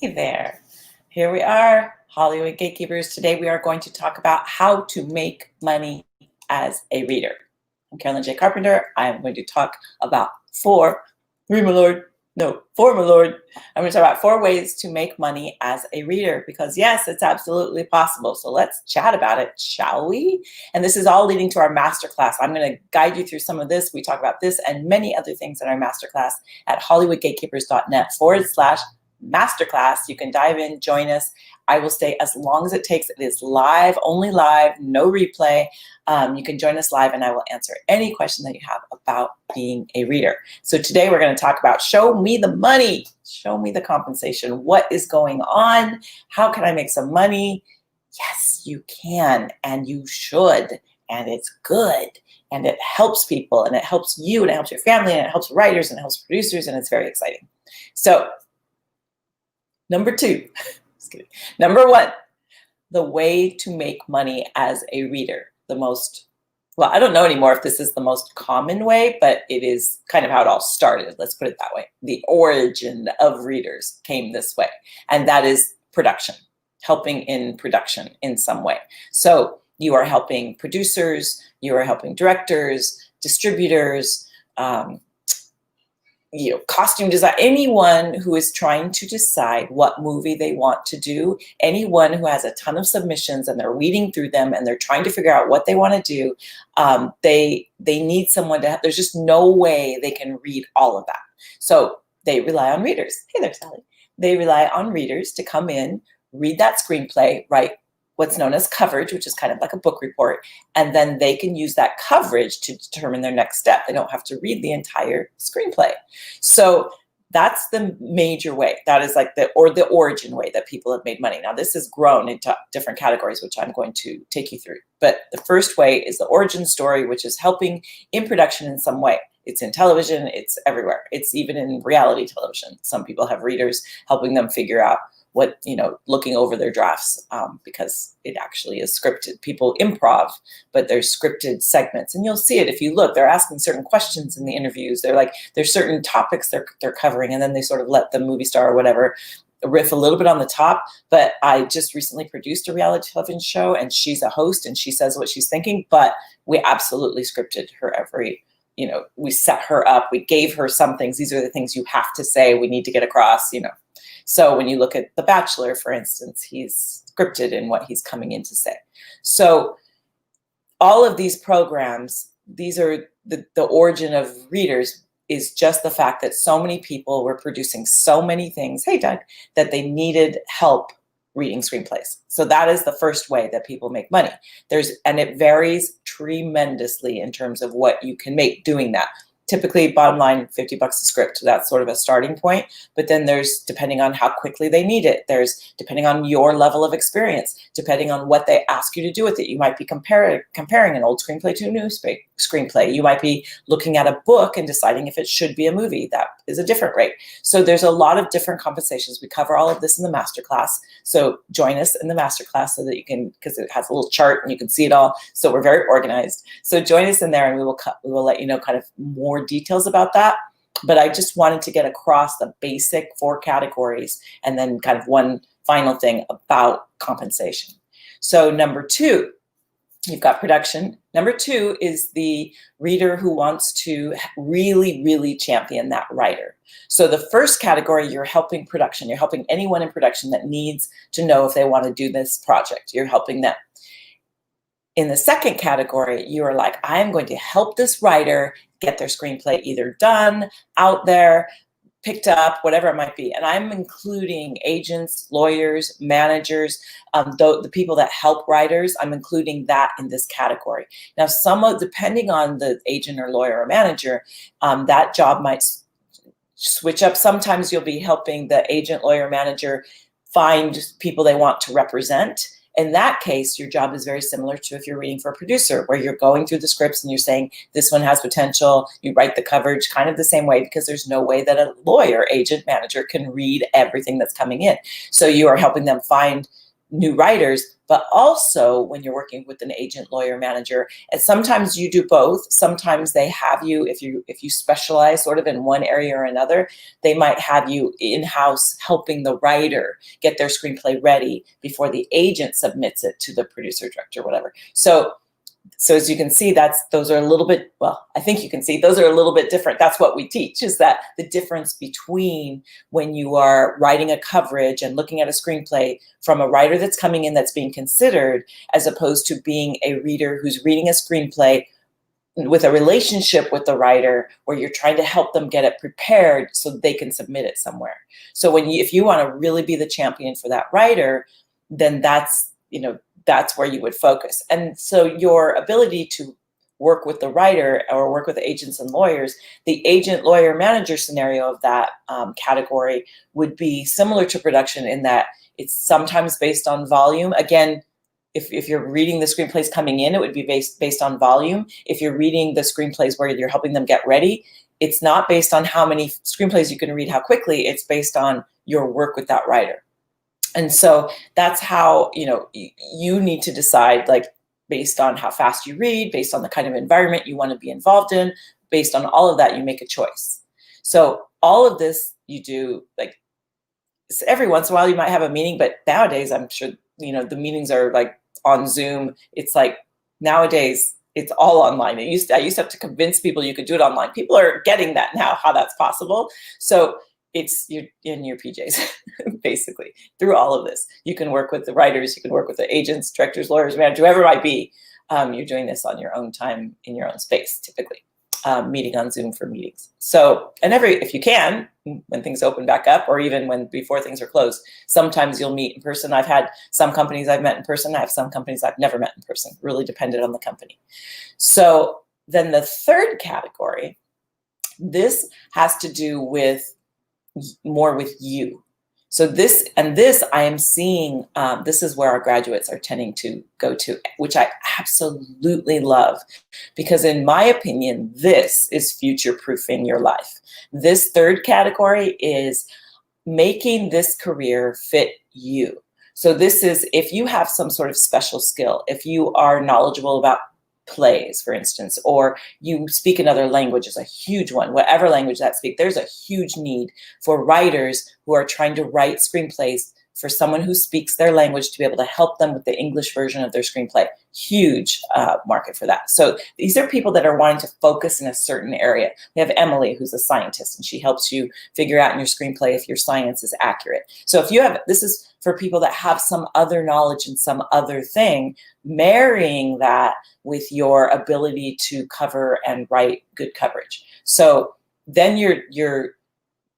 Hey there. Here we are, Hollywood Gatekeepers. Today we are going to talk about how to make money as a reader. I'm Carolyn J. Carpenter. I'm going to talk about four ways to make money as a reader, because yes, it's absolutely possible. So let's chat about it, shall we? And this is all leading to our masterclass. I'm going to guide you through some of this. We talk about this and many other things in our masterclass at hollywoodgatekeepers.net/masterclass. You can dive in, join us. I will stay as long as it takes. It is live, only live, no replay. You can join us live and I will answer any question that you have about being a reader. So today we're going to talk about show me the money, show me the compensation. What is going on? How can I make some money? Yes, you can and you should, and it's good. And it helps people and it helps you and it helps your family and it helps writers and it helps producers, and it's very exciting. So number one, the way to make money as a reader. Well, I don't know anymore if this is the most common way, but it is kind of how it all started. Let's put it that way. The origin of readers came this way, and that is production, helping in production in some way. So you are helping producers, you are helping directors, distributors, costume design, anyone who is trying to decide what movie they want to do, anyone who has a ton of submissions and they're weeding through them and they're trying to figure out what they want to do, they need someone to there's just no way they can read all of that. So they rely on readers. Hey there, Sally. They rely on readers to come in, read that screenplay, write what's known as coverage, which is kind of like a book report, and then they can use that coverage to determine their next step. They don't have to read the entire screenplay. So that's the major way. That is like the origin way that people have made money. Now this has grown into different categories, which I'm going to take you through. But the first way is the origin story, which is helping in production in some way. It's in television, it's everywhere. It's even in reality television. Some people have readers helping them figure out what, looking over their drafts, because it actually is scripted. People improv, but there's scripted segments. And you'll see it if you look, they're asking certain questions in the interviews. They're like, there's certain topics they're covering, and then they sort of let the movie star or whatever riff a little bit on the top. But I just recently produced a reality television show, and she's a host, and she says what she's thinking, but we absolutely scripted her every, we set her up, we gave her some things. These are the things you have to say, we need to get across, So when you look at The Bachelor, for instance, he's scripted in what he's coming in to say. So all of these programs, these are the origin of readers is just the fact that so many people were producing so many things, hey Doug, that they needed help reading screenplays. So that is the first way that people make money. And it varies tremendously in terms of what you can make doing that. Typically, bottom line, $50 a script. That's sort of a starting point. But then there's, depending on how quickly they need it, there's depending on your level of experience, depending on what they ask you to do with it. You might be comparing an old screenplay to a new screenplay. You might be looking at a book and deciding if it should be a movie. That is a different rate. So there's a lot of different compensations. We cover all of this in the masterclass. So join us in the masterclass so that you can, because it has a little chart and you can see it all. So we're very organized. So join us in there, and we will let you know kind of more details about that. But I just wanted to get across the basic 4 categories and then kind of one final thing about compensation. So number 2, you've got production. Number 2 is the reader who wants to really, really champion that writer. So the first category, you're helping production. You're helping anyone in production that needs to know if they want to do this project. You're helping them. In the second category, you are like, I'm going to help this writer get their screenplay either done, out there, picked up, whatever it might be. And I'm including agents, lawyers, managers, the people that help writers. I'm including that in this category. Now, depending on the agent or lawyer or manager, that job might switch up. Sometimes you'll be helping the agent, lawyer, manager find people they want to represent. In that case, your job is very similar to if you're reading for a producer, where you're going through the scripts and you're saying, this one has potential. You write the coverage kind of the same way, because there's no way that a lawyer, agent, manager can read everything that's coming in. So you are helping them find new writers, but also when you're working with an agent, lawyer, manager. And sometimes you do both. Sometimes they have you, if you specialize sort of in one area or another, they might have you in-house helping the writer get their screenplay ready before the agent submits it to the producer, director, whatever. So as you can see, those are a little bit, well, I think you can see those are a little bit different. That's what we teach, is that the difference between when you are writing a coverage and looking at a screenplay from a writer that's coming in that's being considered, as opposed to being a reader who's reading a screenplay with a relationship with the writer, where you're trying to help them get it prepared so they can submit it somewhere. So if you want to really be the champion for that writer, then that's where you would focus. And so your ability to work with the writer or work with agents and lawyers, the agent, lawyer, manager scenario of that category would be similar to production in that it's sometimes based on volume. Again, if you're reading the screenplays coming in, it would be based on volume. If you're reading the screenplays where you're helping them get ready, it's not based on how many screenplays you can read, how quickly. It's based on your work with that writer. And so that's how, you need to decide, like, based on how fast you read, based on the kind of environment you want to be involved in, based on all of that, you make a choice. So all of this you do, like, every once in a while you might have a meeting, but nowadays I'm sure, the meetings are like on Zoom. It's like nowadays it's all online. I used to have to convince people you could do it online. People are getting that now, how that's possible. So you're in your PJs, basically, through all of this. You can work with the writers, you can work with the agents, directors, lawyers, managers, whoever it might be. You're doing this on your own time, in your own space, typically, meeting on Zoom for meetings. So, and if you can, when things open back up, or even before things are closed, sometimes you'll meet in person. I've had some companies I've met in person. I have some companies I've never met in person, really depended on the company. So then the third category, this has to do with more with you. So this I am seeing, this is where our graduates are tending to go to, which I absolutely love, because in my opinion, this is future-proofing your life. This third category is making this career fit you. So this is, if you have some sort of special skill, if you are knowledgeable about plays, for instance, or you speak another language, is a huge one. Whatever language that speak, there's a huge need for writers who are trying to write screenplays for someone who speaks their language to be able to help them with the English version of their screenplay. Huge market for that. So these are people that are wanting to focus in a certain area. We have Emily, who's a scientist, and she helps you figure out in your screenplay if your science is accurate. So if you have, this is for people that have some other knowledge in some other thing, marrying that with your ability to cover and write good coverage. So then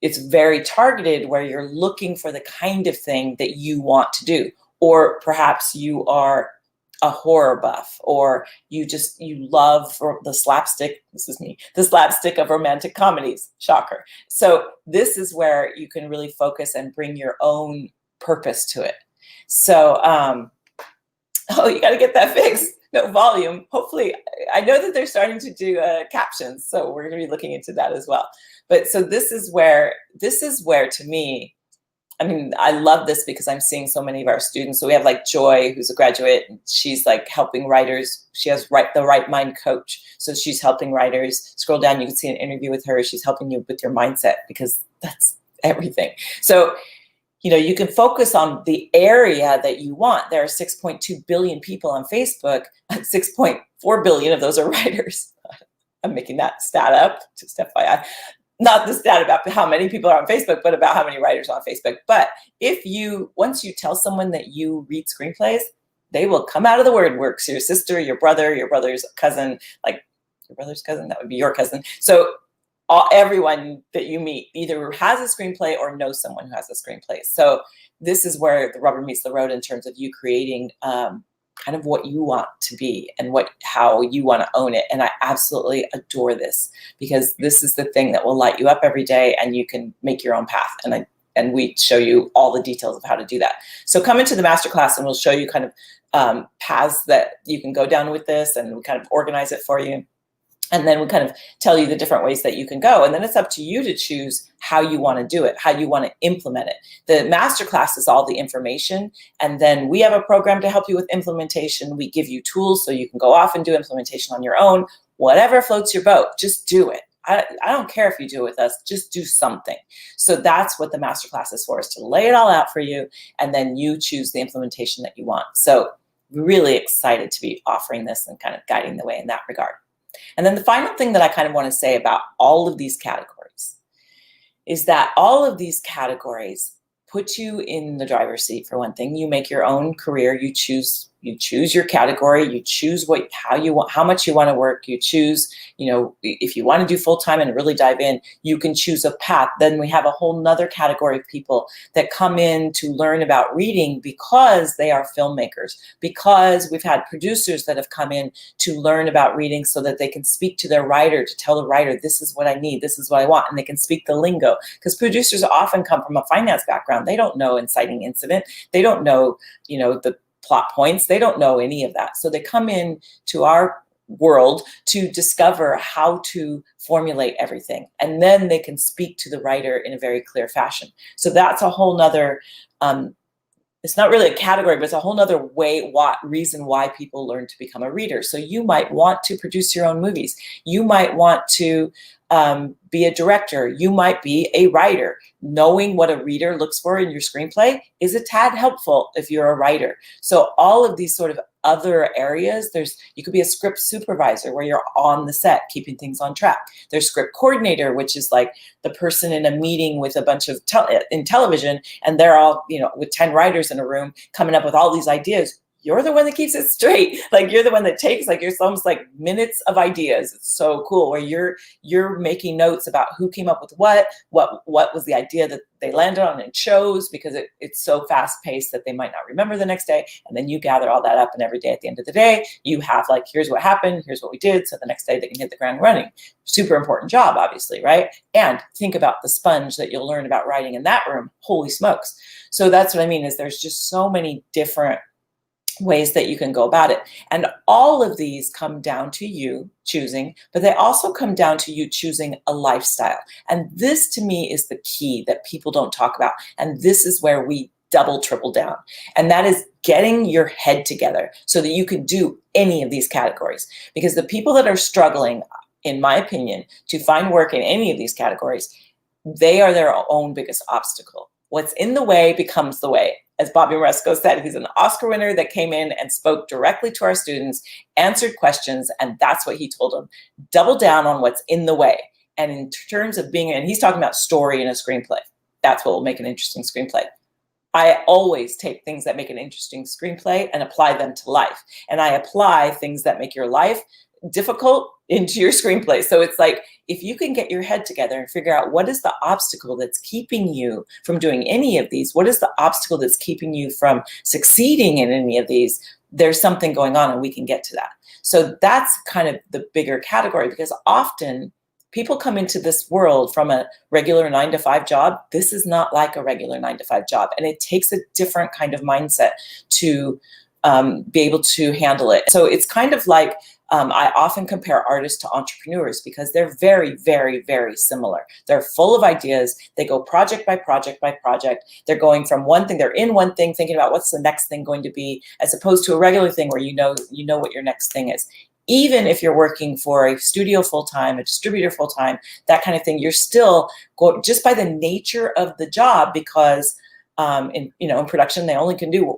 it's very targeted, where you're looking for the kind of thing that you want to do. Or perhaps you are a horror buff, or you love the slapstick, this is me, the slapstick of romantic comedies, shocker. So this is where you can really focus and bring your own purpose to it. So, oh, you got to get that fixed. No volume. Hopefully, I know that they're starting to do captions, so we're going to be looking into that as well. But so this is where to me, I mean, I love this because I'm seeing so many of our students. So we have like Joy, who's a graduate, and she's like helping writers. She has the Right Mind Coach. So she's helping writers. Scroll down, you can see an interview with her. She's helping you with your mindset, because that's everything. So, you can focus on the area that you want. There are 6.2 billion people on Facebook. 6.4 billion of those are writers. I'm making that stat up, just FYI. Not the stat about how many people are on Facebook, but about how many writers are on Facebook. But once you tell someone that you read screenplays, they will come out of the woodworks. Your sister, your brother, your brother's cousin, like your brother's cousin, that would be your cousin. So everyone that you meet either has a screenplay or knows someone who has a screenplay. So this is where the rubber meets the road in terms of you creating kind of what you want to be and how you want to own it. And I absolutely adore this, because this is the thing that will light you up every day, and you can make your own path. And we show you all the details of how to do that. So come into the masterclass and we'll show you kind of paths that you can go down with this, and we kind of organize it for you. And then we kind of tell you the different ways that you can go. And then it's up to you to choose how you want to do it, how you want to implement it. The masterclass is all the information. And then we have a program to help you with implementation. We give you tools so you can go off and do implementation on your own. Whatever floats your boat, just do it. I don't care if you do it with us, just do something. So that's what the masterclass is for, is to lay it all out for you. And then you choose the implementation that you want. So really excited to be offering this and kind of guiding the way in that regard. And then the final thing that I kind of want to say about all of these categories is that all of these categories put you in the driver's seat. For one thing, you make your own career. You choose your category. You choose how much you want to work. You choose, if you want to do full-time and really dive in, you can choose a path. Then we have a whole nother category of people that come in to learn about reading because they are filmmakers, because we've had producers that have come in to learn about reading so that they can speak to their writer, to tell the writer, this is what I need, this is what I want, and they can speak the lingo. Because producers often come from a finance background. They don't know inciting incident. They don't know, the plot points. They don't know any of that. So they come in to our world to discover how to formulate everything. And then they can speak to the writer in a very clear fashion. So that's a whole nother, it's not really a category, but it's a whole nother reason why people learn to become a reader. So you might want to produce your own movies. You might want to be a director. You might be a writer. Knowing what a reader looks for in your screenplay is a tad helpful if you're a writer. So all of these sort of other areas, you could be a script supervisor where you're on the set keeping things on track. There's script coordinator, which is like the person in a meeting with a bunch of in television, and they're all, with 10 writers in a room coming up with all these ideas. You're the one that keeps it straight. Like you're the one that takes, it's almost like minutes of ideas. It's so cool where you're making notes about who came up with what was the idea that they landed on and chose, because it's so fast paced that they might not remember the next day. And then you gather all that up, and every day at the end of the day, you have here's what happened, here's what we did. So the next day they can hit the ground running. Super important job, obviously, right? And think about the sponge that you'll learn about writing in that room. Holy smokes. So that's what I mean, is there's just so many different ways that you can go about it. And all of these come down to you choosing, but they also come down to you choosing a lifestyle. And this to me is the key that people don't talk about. And this is where we double, triple down. And that is getting your head together so that you can do any of these categories. Because the people that are struggling, in my opinion, to find work in any of these categories, they are their own biggest obstacle. What's in the way becomes the way. As Bobby Moresco said, he's an Oscar winner that came in and spoke directly to our students, answered questions, and that's what he told them. Double down on what's in the way. And in terms of and he's talking about story in a screenplay. That's what will make an interesting screenplay. I always take things that make an interesting screenplay and apply them to life. And I apply things that make your life difficult into your screenplay. So it's like, if you can get your head together and figure out what is the obstacle that's keeping you from doing any of these, what is the obstacle that's keeping you from succeeding in any of these, there's something going on and we can get to that. So that's kind of the bigger category, because often people come into this world from a regular 9-to-5 job. This is not like a regular 9-to-5 job. And it takes a different kind of mindset to be able to handle it. So it's kind of like, I often compare artists to entrepreneurs because they're very, very, very similar. They're full of ideas. They go project by project by project. They're going from one thing, they're in one thing, thinking about what's the next thing going to be, as opposed to a regular thing where you know what your next thing is. Even if you're working for a studio full-time, a distributor full-time, that kind of thing, you're still just by the nature of the job, because in production, they only can do,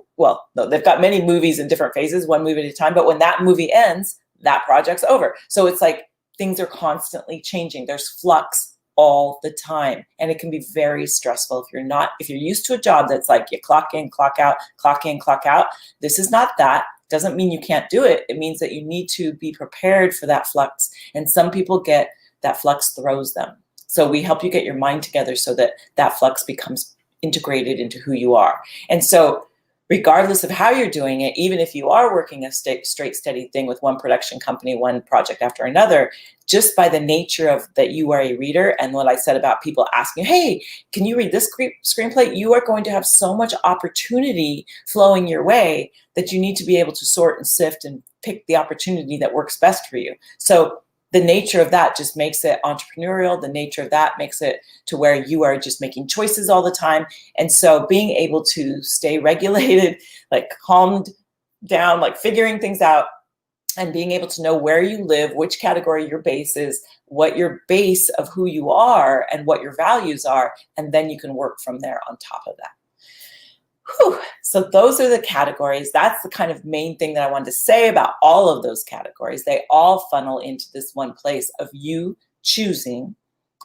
they've got many movies in different phases, one movie at a time, but when that movie ends, that project's over. So it's like things are constantly changing. There's flux all the time. And it can be very stressful if you're used to a job that's like you clock in, clock out, clock in, clock out. This is not that. Doesn't mean you can't do it. It means that you need to be prepared for that flux. And some people get that flux throws them. So we help you get your mind together so that that flux becomes integrated into who you are. And so regardless of how you're doing it, even if you are working a straight, steady thing with one production company, one project after another, just by the nature of that you are a reader, and what I said about people asking, hey, can you read this screenplay? You are going to have so much opportunity flowing your way that you need to be able to sort and sift and pick the opportunity that works best for you. So the nature of that just makes it entrepreneurial. The nature of that makes it to where you are just making choices all the time. And so being able to stay regulated, like calmed down, like figuring things out, and being able to know where you live, which category your base is, what your base of who you are and what your values are, and then you can work from there on top of that. Whew. So those are the categories. That's the kind of main thing that I wanted to say about all of those categories. They all funnel into this one place of you choosing,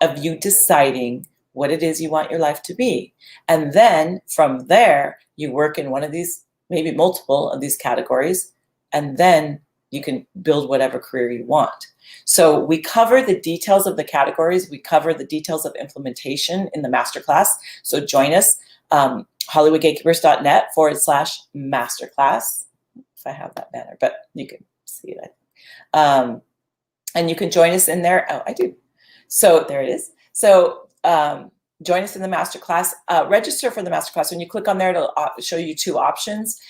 of you deciding what it is you want your life to be. And then from there, you work in one of these, maybe multiple of these categories, and then you can build whatever career you want. So we cover the details of the categories. We cover the details of implementation in the masterclass. So join us, HollywoodGatekeepers.net/masterclass, if I have that banner, but you can see it. And you can join us in there. Oh, I do. So there it is. So join us in the masterclass. Register for the masterclass. When you click on there, it'll show you two options.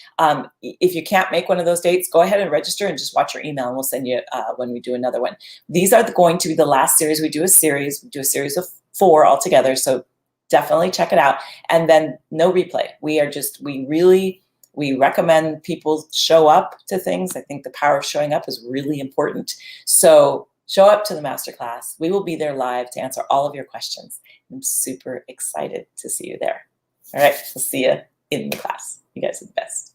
If you can't make one of those dates, go ahead and register and just watch your email, and we'll send you when we do another one. These are going to be the last series. We do a series of 4 altogether. So definitely check it out. And then no replay. We recommend people show up to things. I think the power of showing up is really important. So show up to the masterclass. We will be there live to answer all of your questions. I'm super excited to see you there. All right, we'll see you in the class. You guys are the best.